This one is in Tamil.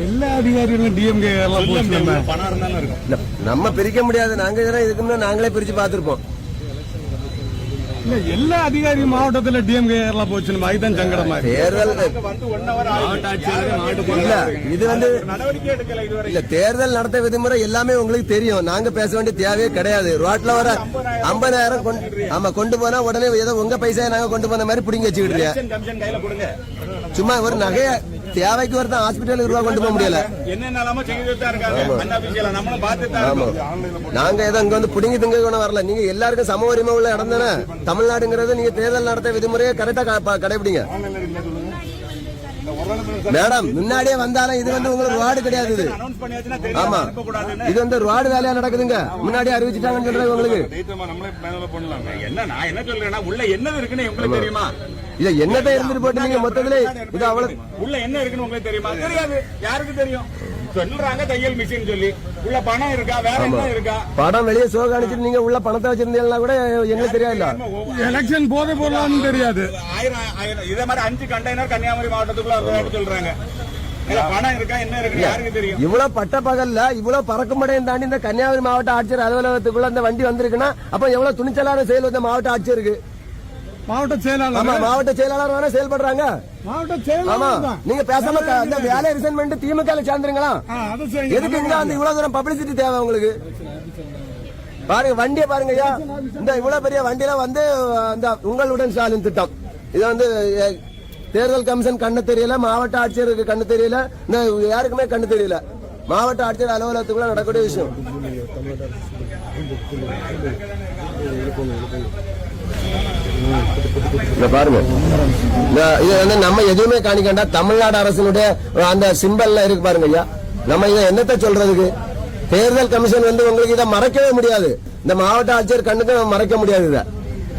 எல்லா அதிகாரிகளும் டிஎம்கே பணம் இருந்தாலும் இருக்கும். நம்ம பிரிக்க முடியாது. நாங்க இதுக்கு முன்னாடி நாங்களே பிரிச்சு பார்த்திருப்போம். இல்ல எல்லா அதிகாரி மாவட்டத்துல டிஎம்கே போச்சு. அதுதான் சங்கடமா தேர்தல் இல்ல. இது வந்து இல்ல தேர்தல் நடத்த விதிமுறை எல்லாமே உங்களுக்கு தெரியும். நாங்க பேச வேண்டிய தேவையே கிடையாது. ரோட்ல வர 50,000 ஆமா கொண்டு போனா உடனே ஏதோ உங்க பைசா நாங்க கொண்டு போன மாதிரி பிடிங்க வச்சுக்கிட்டு சும்மா ஒரு நகைய தேவைக்கு ஒருத்தன் ஹாஸ்பிட்டலுக்கு ரூபா கொண்டு போக முடியல. நாங்க ஏதோ இங்க வந்து புடிங்கி திங்க வரல. நீங்க எல்லாருக்கும் சம உரிமை உள்ள இடம் தானே தமிழ்நாடுங்கிறது. நீங்க தேர்தல் நடத்த விதிமுறையை கரெக்டா கடைபிடிங்க மேடம். முன்னாடியே வந்தாலும் இது வந்து உங்களுக்கு வார்டு கிடையாது. இது ஆமா இது வந்து ரோடு வேலையா நடக்குதுங்க. முன்னாடியே அறிவிச்சுட்டாங்கன்னு சொல்றாங்க உங்களுக்கு. என்ன சொல்றேன்னா உள்ள என்ன இருக்குன்னு உங்களுக்கு தெரியுமா? இல்ல என்னதான் இருந்துட்டு போட்டு நீங்க மொத்தத்துல இது அவ்வளவு உள்ள என்ன இருக்குன்னு உங்களுக்கு தெரியுமா? தெரியாது. யாருக்கு தெரியும்? சொல்றாங்க தையல் மிஷின் சொல்லி. உள்ள பணம் இருக்கா? வேற என்ன இருக்கா? பணம் வெளியே சோக அனுப்பிச்சிட்டு நீங்க உள்ள பணத்தை வச்சிருந்தீங்கன்னா கூட என்ன தெரியாது. எலெக்ஷன் போதை போடலாம்னு தெரியாது. இதே மாதிரி 5 கண்டெய்னர் கன்னியாகுமரி மாவட்டத்துக்குள்ள சொல்றாங்க. பணம் இருக்கா? என்ன இருக்கு? யாருக்கு தெரியும்? இவ்வளவு பட்ட பகல்ல இவ்வளவு பறக்கும்படையும் தாண்டி இந்த கன்னியாகுமரி மாவட்ட ஆட்சியர் அலுவலகத்துக்குள்ள அந்த வண்டி வந்திருக்குன்னா அப்ப எவ்வளவு துணிச்சலான செயல் வந்து மாவட்ட ஆட்சியருக்கு மாவட்ட செயலாளர் வேணா செயல்படுறாங்க. ஆமா நீங்க பேசாம இந்த வேலை ரிசைன் பண்ணிட்டு திமுக சேர்ந்துருங்களா? எதுக்கு இங்க வந்து இவ்வளவு தூரம் பப்ளிசிட்டி தேவை உங்களுக்கு? பாருங்க வண்டியை பாருங்க ஐயா. இந்த இவ்வளவு பெரிய வண்டியில வந்து இந்த உங்களுடன் ஸ்டாலின் திட்டம் இது வந்து தேர்தல் கமிஷன் கண்ணு தெரியல, மாவட்ட ஆட்சியருக்கு கண்ணு தெரியல, இந்த யாருக்குமே கண்ணு தெரியல. மாவட்ட ஆட்சியர் அலுவலகத்துக்குள்ள நடக்கக்கூடிய விஷயம். பாருங்க இது வந்து நம்ம எதுவுமே காணிக்கண்டா. தமிழ்நாடு அரசினுடைய அந்த சிம்பல்ல இருக்கு பாருங்க ஐயா. நம்ம இதை என்னத்தை சொல்றதுக்கு? தேர்தல் கமிஷன் வந்து உங்களுக்கு இதை மறைக்கவே முடியாது. இந்த மாவட்ட ஆட்சியர் கண்ணுக்கு மறைக்க முடியாது இதை.